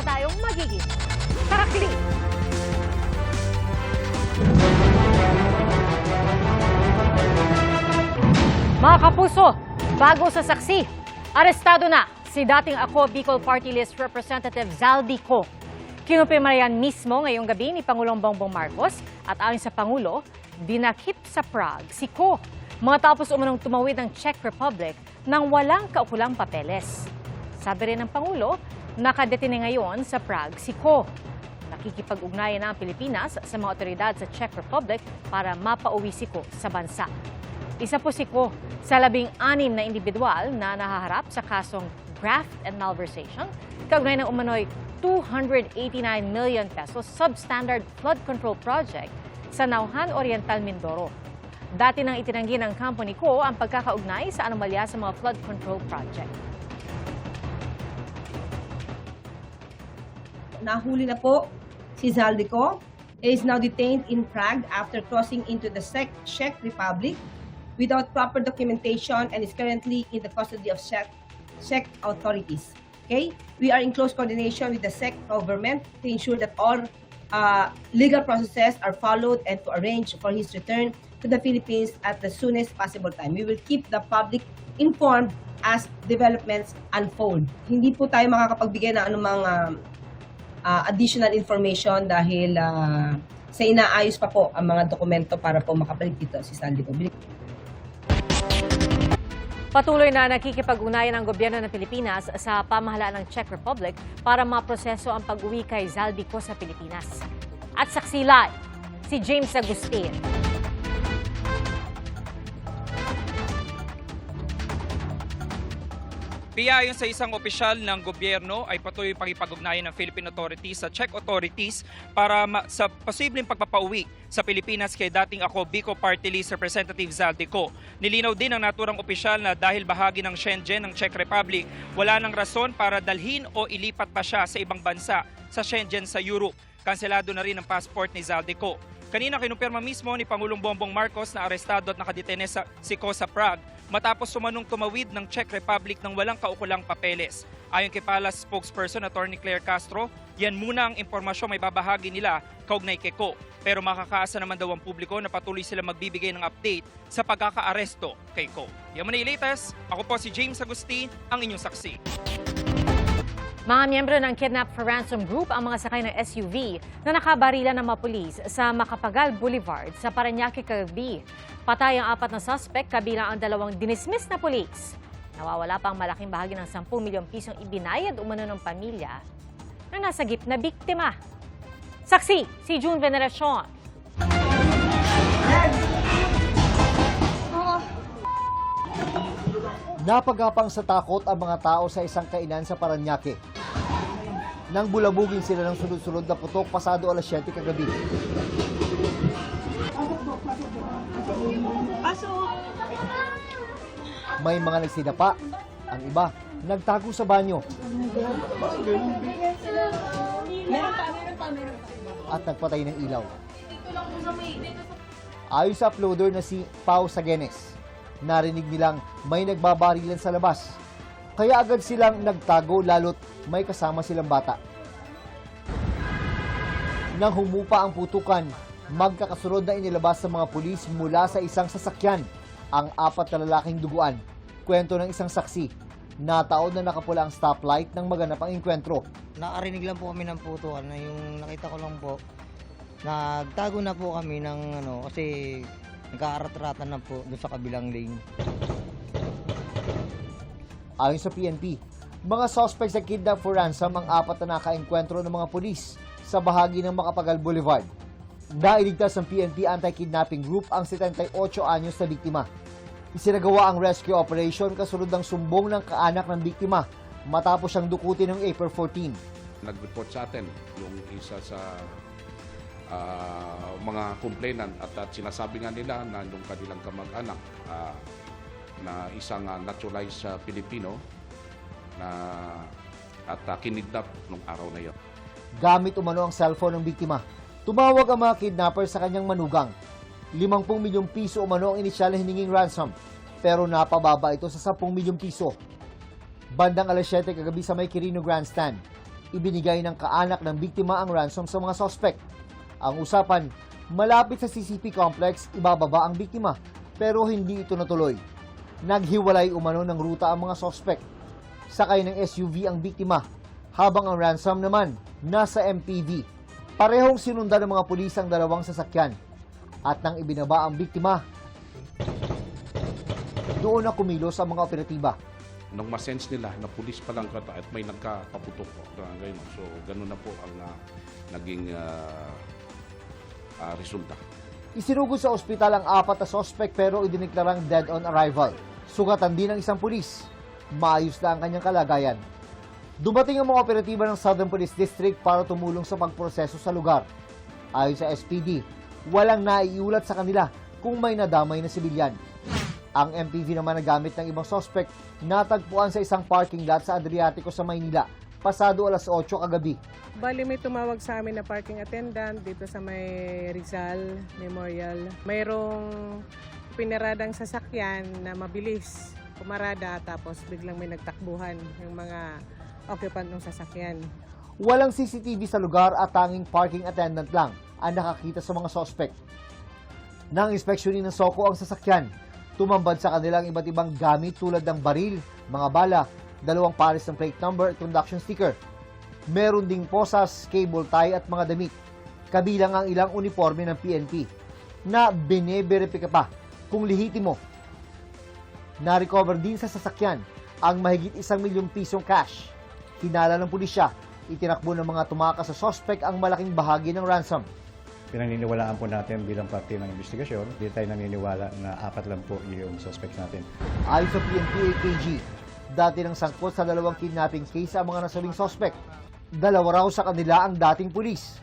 tayong magiging saksi. Mga kapuso, bago sa saksi, arestado na si dating Ako Bicol Party List Representative Zaldico. Kinumpirma yan mismo ngayong gabi ni Pangulong Bongbong Marcos at ayon sa Pangulo, dinakip sa Prague si Ko matapos umunong tumawid ng Czech Republic nang walang kaukulang papeles. Sabi rin ng Pangulo, nakadetine ngayon sa Prague si Ko. Nakikipag-ugnayan na ang Pilipinas sa mga otoridad sa Czech Republic para mapauwi si Ko sa bansa. Isa po si Ko sa 16 na individual na nahaharap sa kasong graft and malversation, kaugnay ng umano'y 289 million pesos substandard flood control project sa Nauhan Oriental, Mindoro. Dati nang itinanggi ng company ko ang pagkakaugnay sa anomalya sa mga flood control project. Nahuli na po si Zaldico. He is now detained in Prague after crossing into the Czech Republic without proper documentation and is currently in the custody of Czech authorities. Okay? We are in close coordination with the Czech government to ensure that all legal processes are followed and to arrange for his return to the Philippines at the soonest possible time. We will keep the public informed as developments unfold. Hindi po tayo makakapagbigay ng anumang additional information dahil sa inaayos pa po ang mga dokumento para po makabalik dito si Zaldico. Patuloy na nakikipag-ugnayan ang gobyerno ng Pilipinas sa pamahalaan ng Czech Republic para maproseso ang pag-uwi kay Zaldico sa Pilipinas. At saksi live, si James Agustin. Pia, ayon sa isang opisyal ng gobyerno ay patuloy pakipag-ugnayan ng Philippine authorities sa Czech authorities para sa posibleng pagpapauwi sa Pilipinas kay dating Ako Bicol Party List Representative Zaldico. Nilinaw din ng naturang opisyal na dahil bahagi ng Schengen ng Czech Republic, wala nang rason para dalhin o ilipat pa siya sa ibang bansa sa Schengen sa Europe. Kanselado na rin ang passport ni Zaldico. Kanina kinumpirma mismo ni Pangulong Bongbong Marcos na arestado at nakadetene si Ko sa Prague matapos sumanong tumawid ng Czech Republic ng walang kaukulang papeles. Ayon kay Palace spokesperson Attorney Claire Castro, yan muna ang impormasyon may babahagi nila kaugnay kay Ko. Pero makakaasa naman daw ang publiko na patuloy sila magbibigay ng update sa pagkakaaresto kay Ko. Yan muna yung latest. Ako po si James Agustin, ang inyong saksi. Mga miyembro ng Kidnap for Ransom Group ang mga sakay ng SUV na nakabarila ng mga pulis sa Macapagal Boulevard sa Parañaque kagabi. Patay ang 4 na suspect kabilang ang 2 dinismiss na pulis. Nawawala pa ang malaking bahagi ng 10 milyong pisong ibinayad umano ng pamilya na nasagip na biktima. Saksi, si June Veneracion. Napagapang sa takot ang mga tao sa isang kainan sa Parañaque. Nang bulabugin sila ng sunod-sunod na putok pasado alas 7 kagabi. May mga nagsidapa, ang iba nagtago sa banyo. At nagpatay ng ilaw. Ayon sa uploader na si Pau Sagenes, narinig nilang may nagbabarilan sa labas. Kaya agad silang nagtago lalo't may kasama silang bata. Nang humupa ang putukan, magkakasunod na inilabas sa mga pulis mula sa isang sasakyan ang 4 na lalaking duguan. Kwento ng isang saksi, nataon na nakapula ang stoplight nang maganap ang inkwentro. Nakarinig lang po kami ng putukan na yung nakita ko lang po. Nagtago na po kami ng kasi nagkaarat-ratan na po doon sa kabilang lane. Ayon sa PNP, mga suspects sa kidnap for ransom ang 4 na nakaengkwentro ng mga pulis sa bahagi ng Macapagal Boulevard. Nailigtas ng PNP Anti-Kidnapping Group ang 78 anyos na biktima. Isinagawa ang rescue operation kasunod ng sumbong ng kaanak ng biktima matapos siyang dukutin noong April 14. Nag-report sa atin yung isa sa mga complainant at sinasabi nga nila na yung kanilang kamag-anak na isang naturalized Pilipino na at kinidnap nung araw na yun. Gamit umano ang cellphone ng biktima. Tumawag ang mga kidnapper sa kanyang manugang. 50 milyong piso umano ang inisyal na hininging ransom, pero napababa ito sa 10 milyong piso. Bandang alas 7 kagabi sa may Quirino Grandstand, Ibinigay ng kaanak ng biktima ang ransom sa mga sospek. Ang usapan, malapit sa CCP complex, ibababa ang biktima, pero hindi ito natuloy. Naghiwalay umano ng ruta ang mga sospek. Sakay ng SUV ang biktima, habang ang ransom naman nasa MPV. Parehong sinundan ng mga pulis ang dalawang sasakyan. At nang ibinaba ang biktima, doon na kumilos ang mga operatiba. Nung masense nila na pulis pa lang kata at may nagkapaputok na ganun. So ganun na po ang naging resulta. Isinugod sa ospital ang 4 na sospek pero idineklarang dead on arrival. Sugatan din ng isang pulis. Maayos na ang kanyang kalagayan. Dumating ang mga operatiba ng Southern Police District para tumulong sa pagproseso sa lugar. Ayon sa SPD, walang naiulat sa kanila kung may nadamay na sibilyan. Ang MPV naman na gamit ng ibang suspect natagpuan sa isang parking lot sa Adriatico sa Maynila, pasado alas 8 kagabi. Bali may tumawag sa amin na parking attendant dito sa may Rizal Memorial. Mayroong pinaradang sasakyan na mabilis pumarada tapos biglang may nagtakbuhan yung mga occupant ng sasakyan. Walang CCTV sa lugar at tanging parking attendant lang ang nakakita sa mga suspect. Nang inspeksyonin ng SOCO ang sasakyan, tumambad sa kanilang iba't ibang gamit tulad ng baril, mga bala, 2 pares ng plate number at conduction sticker. Meron ding posas, cable tie at mga damit. Kabilang ang ilang uniforme ng PNP na bine-verifika pa kung lehitimo. Na-recover din sa sasakyan ang mahigit 1 milyong pisong cash. Hinala ng pulisya, itinakbo ng mga tumakas sa suspect ang malaking bahagi ng ransom. Pinaniniwalaan po natin bilang parte ng investigasyon. Hindi tayo naniniwala na 4 lang po yung suspect natin. Ayon sa PNP AKG, dati nang sangkot sa 2 kidnapping case ang mga nasabing suspect. 2 raw sa kanila ang dating pulis,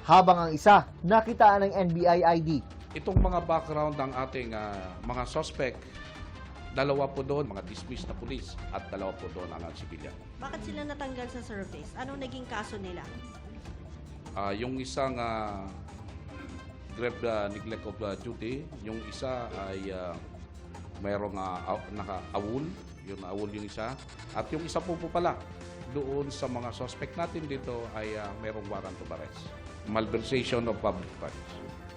habang ang isa nakitaan ng NBI ID. Itong mga background ng ating mga suspect, 2 po doon, mga dismissed na pulis, at 2 po doon ang civilian. Bakit sila natanggal sa service? Anong naging kaso nila? Yung isang grave neglect of duty, yung isa ay mayroong naka-awol, yung isa, at yung isa po pala doon sa mga suspect natin dito ay mayroong warrant of arrest. Malversation of public funds.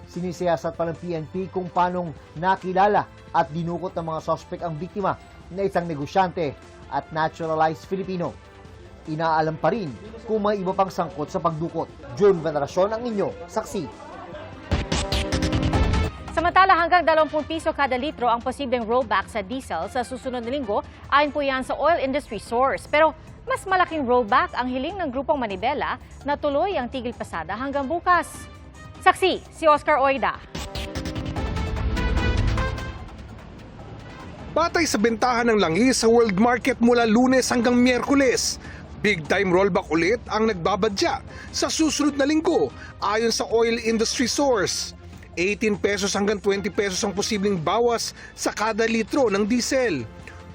Sinisiyasat pa ng PNP kung paanong nakilala at dinukot ng mga suspect ang biktima na isang negosyante at naturalized Filipino. Inaalam pa rin kung may iba pang sangkot sa pagdukot. June Veneracion ang inyo, saksi. Samantala, hanggang 20 piso kada litro ang posibleng rollback sa diesel sa susunod na linggo, ayon po yan sa oil industry source. Pero mas malaking rollback ang hiling ng grupong Manibela na tuloy ang tigil pasada hanggang bukas. Saksi, si Oscar Oida. Batay sa bentahan ng langis sa world market mula Lunes hanggang Miyerkules, big time rollback ulit ang nagbabadya sa susunod na linggo ayon sa oil industry source. 18 pesos hanggang 20 pesos ang posibleng bawas sa kada litro ng diesel.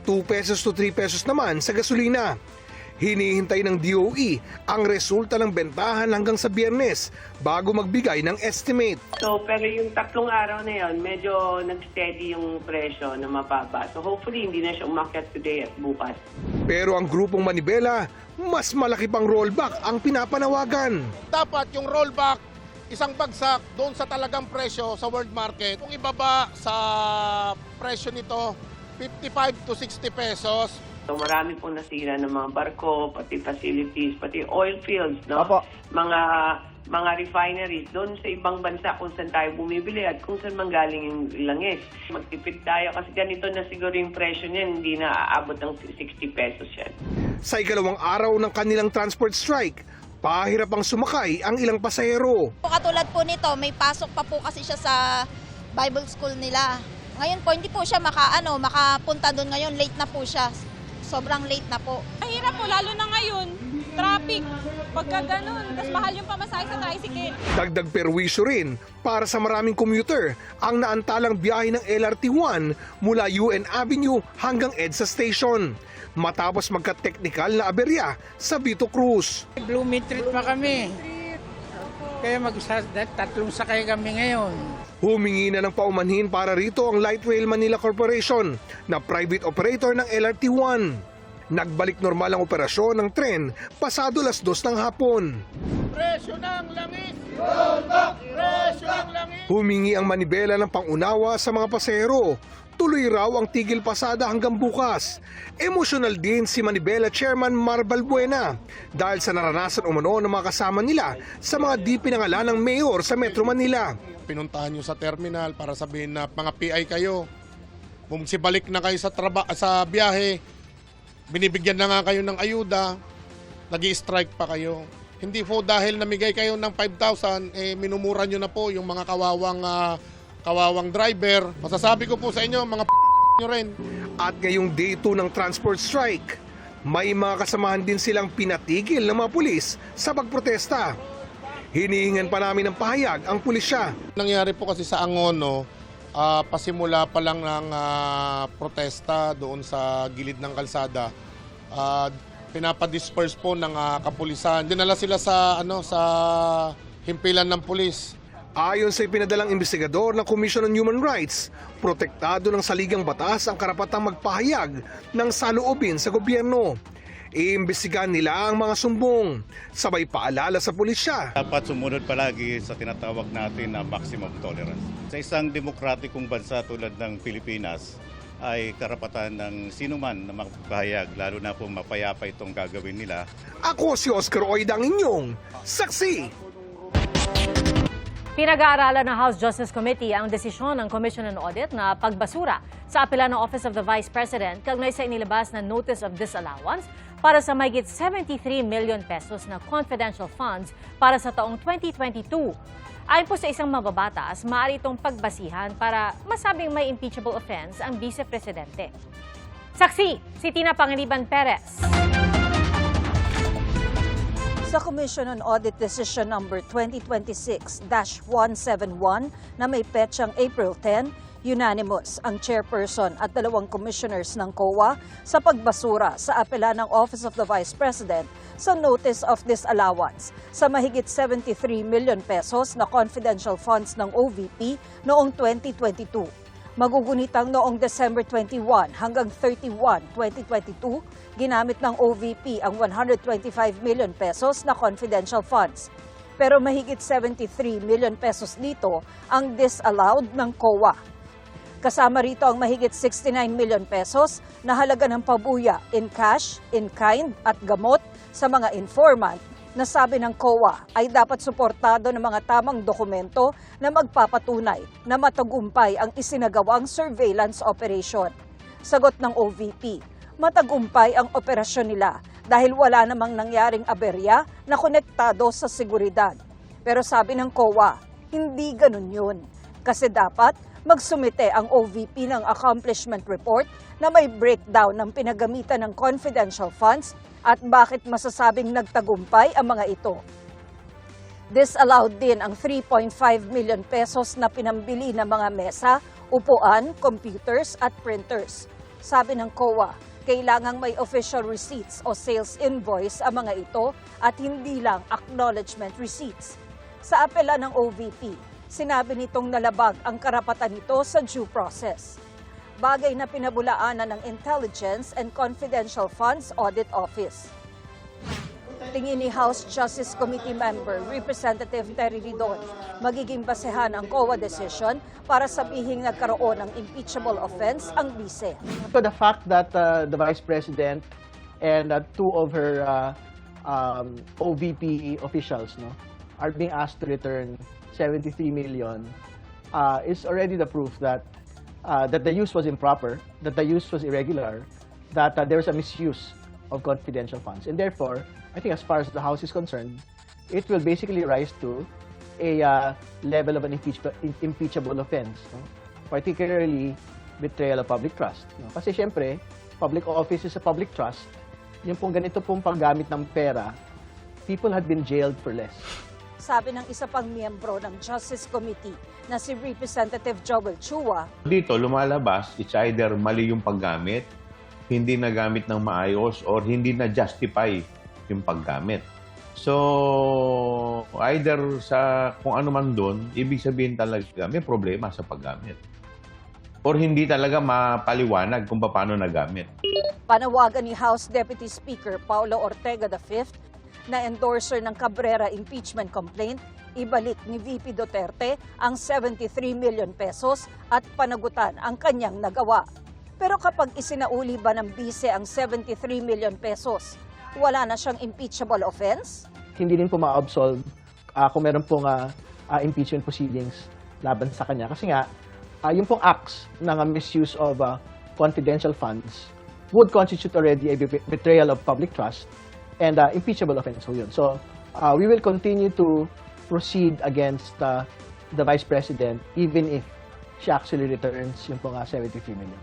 2 pesos to 3 pesos naman sa gasolina. Hinihintay ng DOE ang resulta ng bentahan hanggang sa Biyernes bago magbigay ng estimate. So, pero yung 3 araw na yon, medyo nag-steady yung presyo na mababa. So, hopefully, hindi na siya umakyat today at bukas. Pero ang grupong Manibela, mas malaki pang rollback ang pinapanawagan. Dapat yung rollback, isang bagsak doon sa talagang presyo sa world market. Kung ibaba sa presyo nito, 55 to 60 pesos. So, marami pong nasira ng mga barko, pati facilities, pati oil fields, no? Apo. Mga refineries doon sa ibang bansa kung saan tayo bumibili at kung saan manggaling yung langis. Magtipid tayo kasi ganito na siguro yung presyo niyan, hindi na aabot ng 60 pesos yan. Sa ikalawang araw ng kanilang transport strike, pahirap ang sumakay ang ilang pasahero. Katulad po nito, may pasok pa po kasi siya sa Bible school nila. Ngayon po, hindi po siya makapunta doon ngayon. Late na po siya. Sobrang late na po. Mahirap po, lalo na ngayon. Traffic. Pagka ganun, mas mahal yung pamasahe sa tricycle. Dagdag perwisyo rin para sa maraming commuter ang naantalang biyahe ng LRT1 mula UN Avenue hanggang EDSA Station. Matapos magka-technical na aberya sa Vito Cruz. Blooming Street pa kami. Kaya tatlong sakay kami ngayon. Humingi na ng paumanhin para rito ang Light Rail Manila Corporation na private operator ng LRT1. Nagbalik normal ang operasyon ng tren pasado 2:00 ng hapon. Presyo ng langis! Rollback! Presyo ng langis! Humingi ang manibela ng pangunawa sa mga pasahero. Tuloy raw ang tigil pasada hanggang bukas. Emosyonal din si Manibela Chairman Mar Balbuena dahil sa naranasan umano ng mga kasama nila sa mga di pinangalan ng mayor sa Metro Manila. Pinuntahan nyo sa terminal para sabihin na mga PI kayo. Bumsibalik na kayo sa biyahe. Binibigyan na nga kayo ng ayuda. Nag-i-strike pa kayo. Hindi po dahil namigay kayo ng 5,000, minumura nyo na po yung mga kawawang driver. Masasabi ko po sa inyo, mga nyo rin. At ngayong day 2 ng transport strike, may mga kasamahan din silang pinatigil ng mga pulis sa pagprotesta. Hinihingan pa namin ng pahayag ang pulisya. Nangyari po kasi sa Angono, pasimula pa lang ng protesta doon sa gilid ng kalsada. Pinapadisperse po ng kapulisan. Dinala sila sa himpilan ng pulis. Ayon sa ipinadalang investigador ng Commission on Human Rights, protektado ng saligang batas ang karapatang magpahayag ng saloobin sa gobyerno. Iimbestigahan nila ang mga sumbong, sabay paalala sa pulisya. Dapat sumunod palagi sa tinatawag natin na maximum tolerance. Sa isang demokratikong bansa tulad ng Pilipinas, ay karapatan ng sinuman na magpahayag, lalo na kung mapayapa itong gagawin nila. Ako si Oscar Oida, ang inyong saksi. Pinag-aaralan ng House Justice Committee ang desisyon ng Commission on Audit na pagbasura sa apela ng Office of the Vice President kaugnay sa inilabas na Notice of Disallowance para sa mahigit 73 million pesos na confidential funds para sa taong 2022. Ayon po sa isang mababatas, maaari itong pagbasihan para masabing may impeachable offense ang Vice Presidente. Saksi, si Tina Pangiliban Perez. Sa Commission on Audit Decision number 2026-171 na may petsang April 10, unanimous ang chairperson at 2 commissioners ng COA sa pagbasura sa apela ng Office of the Vice President sa Notice of Disallowance sa mahigit 73 million pesos na confidential funds ng OVP noong 2022. Magugunitang noong December 21 hanggang 31, 2022, ginamit ng OVP ang 125 million pesos na confidential funds. Pero mahigit 73 million pesos dito ang disallowed ng COA. Kasama rito ang mahigit 69 million pesos na halaga ng pabuya in cash, in kind at gamot sa mga informant na sabi ng COA ay dapat suportado ng mga tamang dokumento na magpapatunay na matagumpay ang isinagawang surveillance operation. Sagot ng OVP, matagumpay ang operasyon nila dahil wala namang nangyaring aberya na konektado sa seguridad. Pero sabi ng COA, hindi ganun yun. Kasi dapat magsumite ang OVP ng accomplishment report na may breakdown ng pinagamitan ng confidential funds at bakit masasabing nagtagumpay ang mga ito. Disallowed din ang 3.5 million pesos na pinambili ng mga mesa, upuan, computers at printers. Sabi ng COA, kailangang may official receipts o sales invoice ang mga ito at hindi lang acknowledgement receipts. Sa apela ng OVP, sinabi nitong nalabag ang karapatan nito sa due process. Bagay na pinabulaanan ng Intelligence and Confidential Funds Audit Office. Tingin ni House Justice Committee member Representative Terry Ridon, magiging basehan ang COA decision para sabihing nagkaroon ng impeachable offense ang bise. So the fact that the Vice President and 2 of her OVP officials are being asked to return 73 million is already the proof that the use was improper, that the use was irregular, that there was a misuse of confidential funds. And therefore, I think as far as the House is concerned, it will basically rise to a level of an impeachable offense, particularly betrayal of public trust. Kasi syempre, public office is a public trust. Yung pong ganito pong paggamit ng pera, people had been jailed for less. Sabi ng isa pang miyembro ng Justice Committee na si Representative Joel Chua. Dito lumalabas, it's either mali yung paggamit, hindi nagamit ng maayos, or hindi na-justify yung paggamit. So, either sa kung ano man doon, ibig sabihin talaga may problema sa paggamit. or hindi talaga mapaliwanag kung paano nagamit. Panawagan ni House Deputy Speaker Paulo Ortega V na endorser ng Cabrera impeachment complaint, ibalik ni VP Duterte ang 73 million pesos at panagutan ang kanyang nagawa. Pero kapag isinauli ba ng bise ang 73 million pesos, wala na siyang impeachable offense? Hindi din po ma-absolve kung meron pong impeachment proceedings laban sa kanya. Kasi nga, yung pong acts ng misuse of confidential funds would constitute already a betrayal of public trust and impeachable offense. So we will continue to proceed against the Vice President even if she actually returns yung pong 73 million.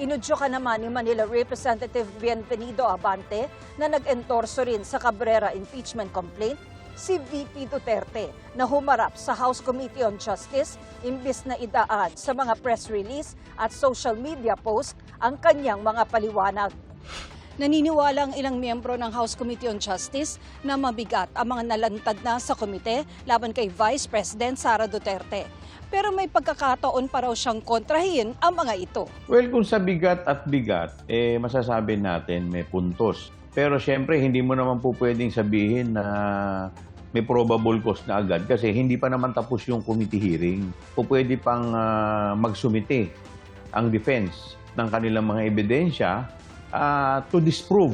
Inudyo ka naman ni Manila Representative Bienvenido Abante na nag-endorso rin sa Cabrera impeachment complaint si VP Duterte na humarap sa House Committee on Justice imbis na idaan sa mga press release at social media post ang kanyang mga paliwanag. Naniniwala ang ilang miyembro ng House Committee on Justice na mabigat ang mga nalantad na sa komite laban kay Vice President Sara Duterte. Pero may pagkakataon pa raw siyang kontrahin ang mga ito. Well, kung sa bigat at bigat, masasabi natin may puntos. Pero siyempre, hindi mo naman po pwedeng sabihin na may probable cause na agad kasi hindi pa naman tapos yung committee hearing. O pwede pang magsumite ang defense ng kanilang mga ebidensya to disprove,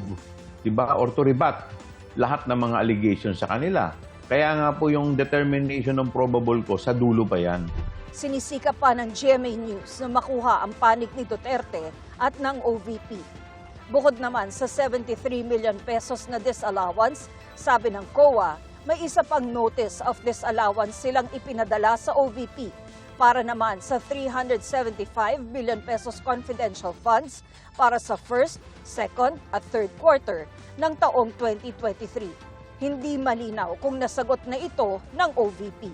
diba? Or to rebut lahat ng mga allegations sa kanila. Kaya nga po yung determination ng probable cause sa dulo pa yan. Sinisika pa ng GMA News na makuha ang panig ni Duterte at ng OVP. Bukod naman sa 73 million pesos na disallowance, sabi ng COA, may isa pang notice of disallowance silang ipinadala sa OVP para naman sa 375 billion pesos confidential funds para sa first, second at third quarter ng taong 2023. Hindi malinaw kung nasagot na ito ng OVP.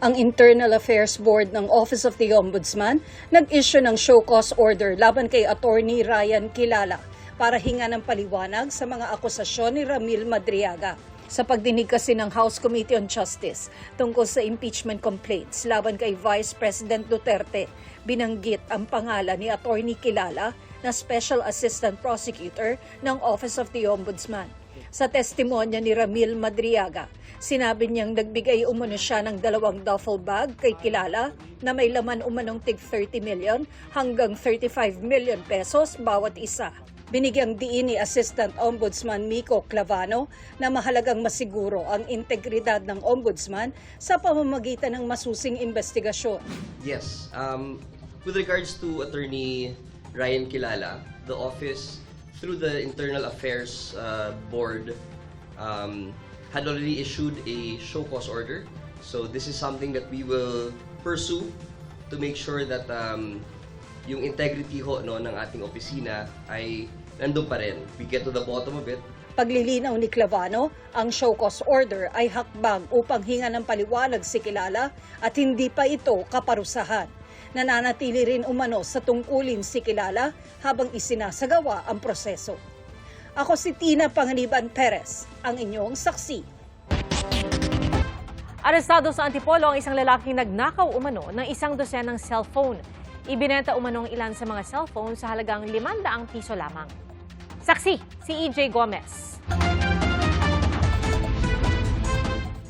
Ang Internal Affairs Board ng Office of the Ombudsman nag-issue ng show cause order laban kay Attorney Ryan Kilala para hinga ng paliwanag sa mga akusasyon ni Ramil Madriaga. Sa pagdinig kasi ng House Committee on Justice tungkol sa impeachment complaints laban kay Vice President Duterte, binanggit ang pangalan ni Attorney Kilala na Special Assistant Prosecutor ng Office of the Ombudsman. Sa testimonya ni Ramil Madriaga, sinabi niyang nagbigay umano siya ng 2 duffel bag kay Kilala na may laman umanong tig 30 million hanggang 35 million pesos bawat isa. Binigyang diin ni Assistant Ombudsman Miko Clavano na mahalagang masiguro ang integridad ng Ombudsman sa pamamagitan ng masusing investigasyon. Yes. With regards to Attorney Ryan Kilala, the office, through the Internal Affairs Board, had already issued a show cause order. So this is something that we will pursue to make sure that yung integrity ho ng ating opisina ay nandun pa rin. We get to the bottom of it. Paglilinaw ni Clavano, ang show cause order ay hakbang upang hinga ng paliwanag si Kilala at hindi pa ito kaparusahan. Nananatili rin umano sa tungkulin si Kilala habang isinasagawa ang proseso. Ako si Tina Panganiban Perez, ang inyong saksi. Arestado sa Antipolo ang isang lalaking nagnakaw umano ng 100 ng cellphone. Ibinenta umanong ilan sa mga cellphone sa halagang 500 piso lamang. Saksi, si EJ Gomez.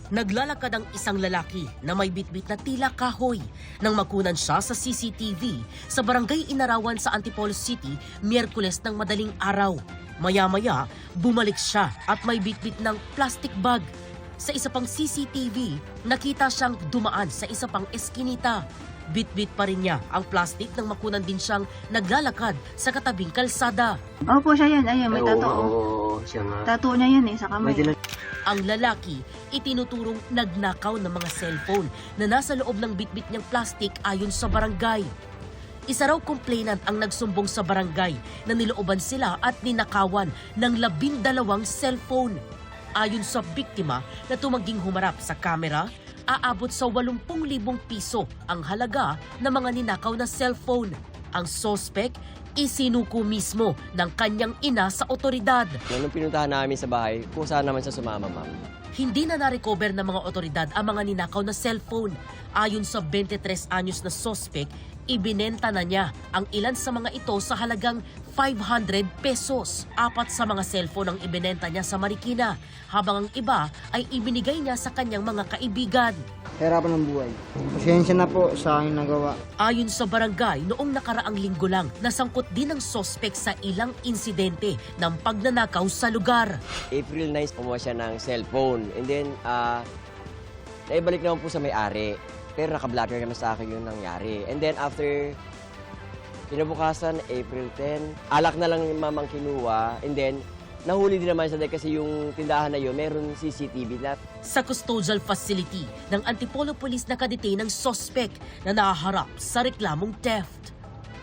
Naglalakad ang isang lalaki na may bitbit na tila kahoy nang makunan siya sa CCTV sa barangay Inarawan sa Antipolo City, Miyerkules ng madaling araw. Maya-maya, bumalik siya at may bitbit ng plastic bag. Sa isa pang CCTV, nakita siyang dumaan sa isa pang eskinita. Bit-bit pa rin niya ang plastic nang makunan din siyang naglalakad sa katabing kalsada. Opo, siya yan. Ayun, may tattoo. Tattoo niya yan sa kamay. Ang lalaki, itinuturong nagnakaw ng mga cellphone na nasa loob ng bitbit niyang plastic ayon sa barangay. Isa raw complainant ang nagsumbong sa barangay na nilooban sila at ninakawan ng 12 cellphone. Ayon sa biktima na tumangging humarap sa kamera, aabot sa 80,000 piso ang halaga ng mga ninakaw na cellphone. Ang sospek, isinuko mismo ng kanyang ina sa otoridad. Nung pinuntahan namin sa bahay, kung saan naman siya sumama, ma'am. Hindi na na-recover ng mga otoridad ang mga ninakaw na cellphone. Ayon sa 23 anyos na sospek, Ibinenta na niya ang ilan sa mga ito sa halagang 500 pesos. 4 sa mga cellphone ang ibinenta niya sa Marikina, habang ang iba ay ibinigay niya sa kanyang mga kaibigan. Hirapan ng buhay. Pasensya na po sa aking nagawa. Ayon sa barangay, noong nakaraang linggo lang, nasangkot din ang sospek sa ilang insidente ng pagnanakaw sa lugar. April 9, kumuha siya ng cellphone. And then, naibalik naman po sa may-ari. Pero naka-blacker naman sa akin yung nangyari. And then after, kinabukasan, April 10, alak na lang yung mamang kinuha. And then, nahuli din naman siya dahil kasi yung tindahan na yun, meron CCTV na. Sa custodial facility ng Antipolo Police nakadetain ng sospek na nahaharap sa reklamong theft.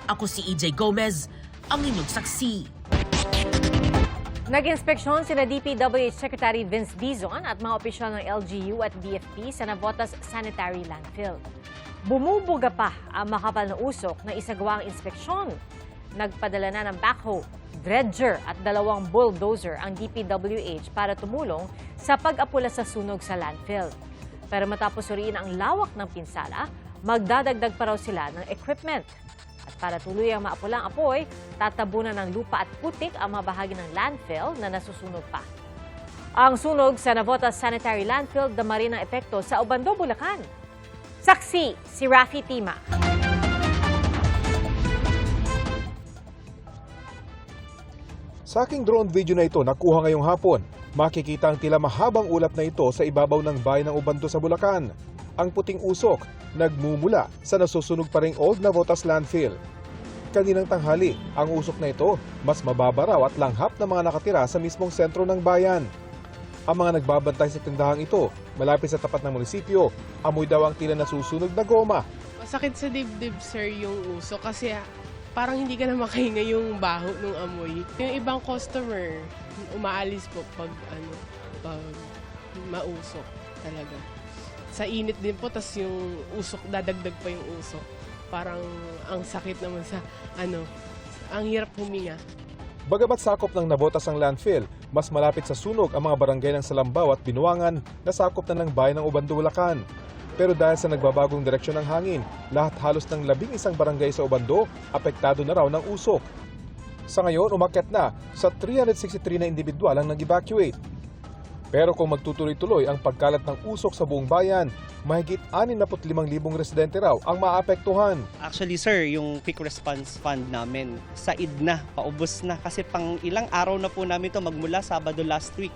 Ako si EJ Gomez, ang inyong saksi. Nag-inspeksyon sina DPWH Secretary Vince Dizon at mga opisyal ng LGU at BFP sa Navotas Sanitary Landfill. Bumubuga pa ang makapal na usok na isagawa ang inspeksyon. Nagpadala na ng backhoe, dredger at 2 bulldozer ang DPWH para tumulong sa pag-apula sa sunog sa landfill. Pero matapos suriin ang lawak ng pinsala, magdadagdag pa raw sila ng equipment. At para tuloy ang maapulang apoy, tatabunan ng lupa at putik ang mga bahagi ng landfill na nasusunog pa. Ang sunog sa Navotas Sanitary Landfill dama rin ang epekto sa Obando, Bulacan. Saksi si Rafi Tima. Sa aking drone video na ito nakuha ngayong hapon, makikita ang tila mahabang ulap na ito sa ibabaw ng bayan ng Obando sa Bulacan. Ang puting usok nagmumula sa nasusunog pa ring Old Navotas Landfill. Kaninang tanghali, ang usok na ito mas mababa raw at langhap na mga nakatira sa mismong sentro ng bayan. Ang mga nagbabantay sa tindahang ito, malapit sa tapat ng munisipyo, amoy daw ang tila nasusunog na goma. Masakit sa dibdib, sir, yung usok kasi parang hindi ka na makahinga yung baho ng amoy. Yung ibang customer, umaalis po pag mausok talaga. Sa init din po, tas yung usok, dadagdag pa yung usok. Parang ang sakit naman sa ang hirap huminga. Bagamat sakop ng Navotas ang landfill, mas malapit sa sunog ang mga barangay ng Salambaw at Binuangan na sakop na ng bayan ng Obando, Bulacan. Pero dahil sa nagbabagong direksyon ng hangin, lahat halos ng 11 barangay sa Obando, apektado na raw ng usok. Sa ngayon, umakyat na sa 363 na individual ang nag-evacuate. Pero kung magtutuloy-tuloy ang pagkalat ng usok sa buong bayan, mahigit 65,000 residente raw ang maapektuhan. Actually sir, yung quick response fund namin, said na, paubos na. Kasi pang ilang araw na po namin ito, magmula Sabado last week.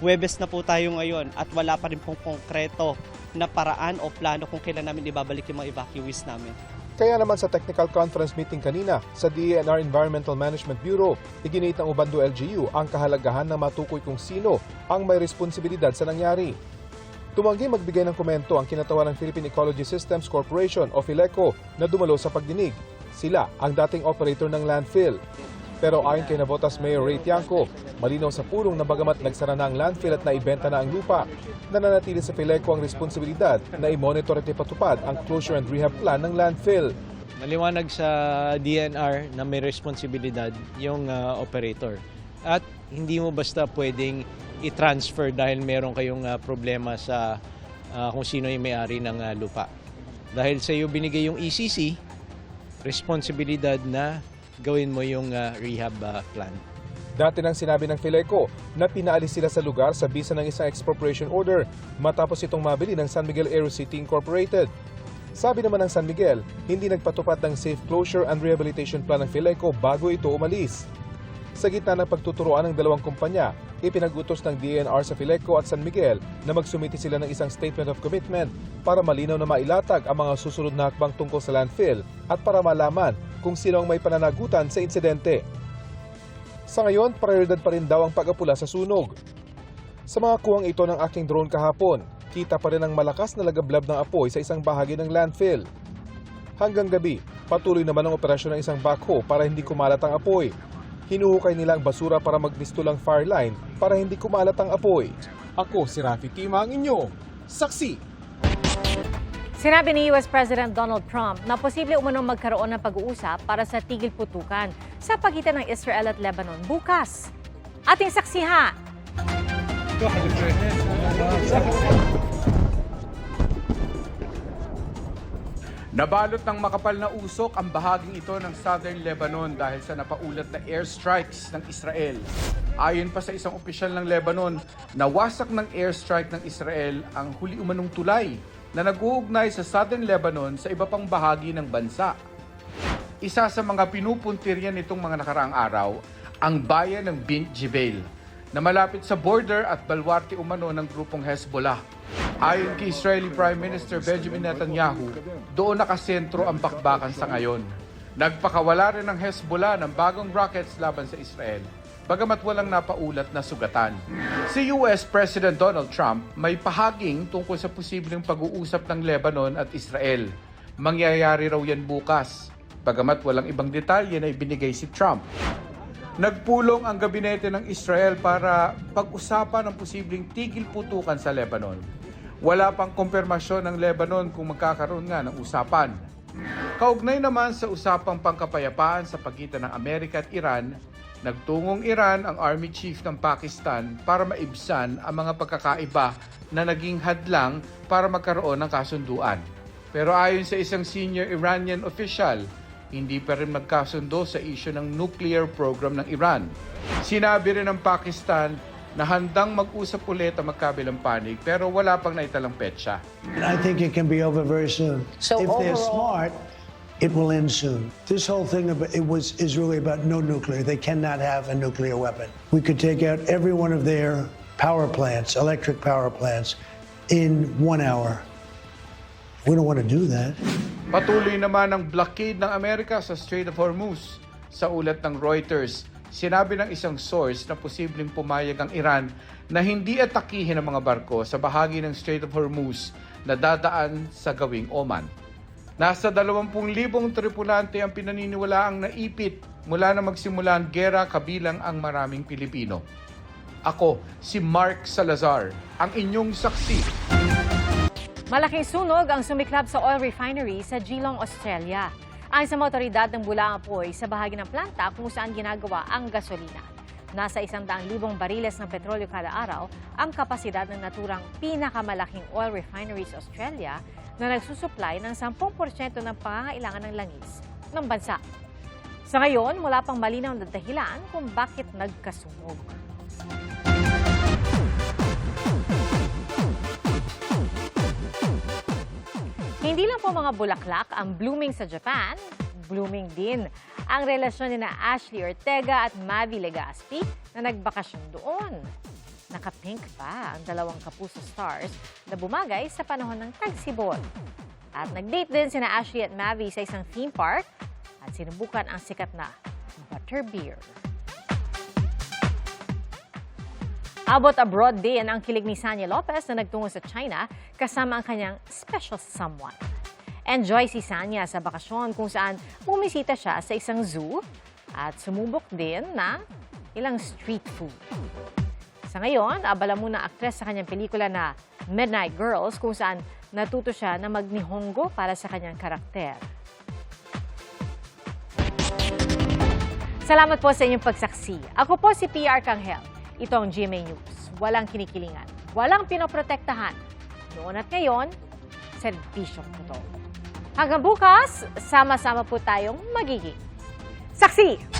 Huwebes na po tayo ngayon at wala pa rin pong konkreto na paraan o plano kung kailan namin ibabalik yung mga evacuees namin. Kaya naman sa technical conference meeting kanina sa DENR Environmental Management Bureau, iginit ng Obando LGU ang kahalagahan na matukoy kung sino ang may responsibilidad sa nangyari. Tumanggi magbigay ng komento ang kinatawa ng Philippine Ecology Systems Corporation o PhilEco na dumalo sa pagdinig. Sila ang dating operator ng landfill. Pero ayon kay Navotas Mayor Ray Tiangco, malinaw sa pulong na bagamat nagsara na ang landfill at naibenta na ang lupa, nananatili sa PhilEco ang responsibilidad na i-monitor at ipatupad ang closure and rehab plan ng landfill. Maliwanag sa DNR na may responsibilidad yung operator. At hindi mo basta pwedeng i-transfer dahil meron kayong problema sa kung sino yung may-ari ng lupa. Dahil sa iyo binigay yung ECC, responsibilidad na gawin mo yung rehab plan. Dati nang sinabi ng PhilEco na pinaalis sila sa lugar sa bisa ng isang expropriation order matapos itong mabili ng San Miguel Aerocity Incorporated. Sabi naman ng San Miguel, hindi nagpatupad ng safe closure and rehabilitation plan ng PhilEco bago ito umalis. Sa gitna ng pagtuturoan ng dalawang kumpanya, ipinag-utos ng DENR sa PhilEco at San Miguel na magsumiti sila ng isang statement of commitment para malinaw na mailatag ang mga susunod na hakbang tungkol sa landfill at para malaman kung sino ang may pananagutan sa insidente. Sa ngayon, prioridad pa rin daw ang pag-apula sa sunog. Sa mga kuwang ito ng aking drone kahapon, kita pa rin ang malakas na lagablab ng apoy sa isang bahagi ng landfill. Hanggang gabi, patuloy naman ang operasyon ng isang backhoe para hindi kumalat ang apoy. Hinuhukay nila ang basura para magpistol ang fire line para hindi kumalat ang apoy. Ako si Rafi Tima, ang inyo saksi. Sinabi ni US President Donald Trump na posible umanong magkaroon ng pag-uusap para sa tigil putukan sa pagitan ng Israel at Lebanon bukas. Ating saksihan! Nabalot ng makapal na usok ang bahaging ito ng Southern Lebanon dahil sa napaulat na airstrikes ng Israel. Ayon pa sa isang opisyal ng Lebanon, nawasak ng airstrike ng Israel ang huli umanong tulay na nag-uugnay sa Southern Lebanon sa iba pang bahagi ng bansa. Isa sa mga pinupuntiryan nitong mga nakaraang araw, ang bayan ng Bint Jbeil, na malapit sa border at balwarte umano ng grupong Hezbollah. Ayon kay Israeli Prime Minister Benjamin Netanyahu, doon nakasentro ang bakbakan sa ngayon. Nagpakawala rin ng Hezbollah ng bagong rockets laban sa Israel, bagamat walang napaulat na sugatan. Si US President Donald Trump may pahaging tungkol sa posibleng pag-uusap ng Lebanon at Israel. Mangyayari raw yan bukas, bagamat walang ibang detalye na ibinigay si Trump. Nagpulong ang gabinete ng Israel para pag-usapan ang posibleng tigil putukan sa Lebanon. Wala pang kumpirmasyon ng Lebanon kung magkakaroon nga ng usapan. Kaugnay naman sa usapang pangkapayapaan sa pagitan ng Amerika at Iran, nagtungong Iran ang Army Chief ng Pakistan para maibsan ang mga pagkakaiba na naging hadlang para magkaroon ng kasunduan. Pero ayon sa isang senior Iranian official, hindi pa rin magkasundo sa isyu ng nuclear program ng Iran. Sinabi rin ng Pakistan na handang mag-usap ulit ang magkabilang panig pero wala pang naitalang petsa. I think it can be over very soon. So if they're overall- smart, it will end soon. This whole thing is really about no nuclear. They cannot have a nuclear weapon. We could take out every one of their power plants, electric power plants, in 1 hour. We don't want to do that. Patuloy naman ang blockade ng Amerika sa Strait of Hormuz. Sa ulat ng Reuters, sinabi ng isang source na posibleng pumayag ang Iran na hindi atakihin ang mga barko sa bahagi ng Strait of Hormuz na dadaan sa gawing Oman. Nasa 20,000 tripulante ang pinaniniwalaang naipit mula na magsimula ang gera kabilang ang maraming Pilipino. Ako, si Mark Salazar, ang inyong saksi. Malaking sunog ang sumiklab sa oil refinery sa Geelong, Australia. Ayon sa mga otoridad ng Bulaang Apoy sa bahagi ng planta kung saan ginagawa ang gasolina. Nasa 100,000 bariles ng petrolyo kada araw ang kapasidad ng naturang pinakamalaking oil refinery sa Australia na nagsusupply ng 10% ng pangangailangan ng langis ng bansa. Sa ngayon, wala pang malinaw na dahilan kung bakit nagkasunog. Hindi lang po mga bulaklak ang blooming sa Japan, blooming din ang relasyon ni na Ashley Ortega at Mavi Legaspi na nagbakasyon doon. Naka-pink pa ang dalawang kapuso stars na bumagay sa panahon ng tagsibol. At nag-date din sina Ashley at Mavi sa isang theme park at sinubukan ang sikat na butterbeer. Abot abroad din ang kilig ni Sanya Lopez na nagtungo sa China kasama ang kanyang special someone. Enjoy si Sanya sa bakasyon kung saan bumisita siya sa isang zoo at sumubok din na ilang street food. Sa ngayon, abala muna ang aktres sa kanyang pelikula na Midnight Girls kung saan natuto siya na mag-Nihongo para sa kanyang karakter. Salamat po sa inyong pagsaksi. Ako po si PR Kanghel. Ito ang GMA News. Walang kinikilingan, walang pinoprotektahan. Noon at ngayon, serbisyong totoo. Hanggang bukas, sama-sama po tayong magiging saksi!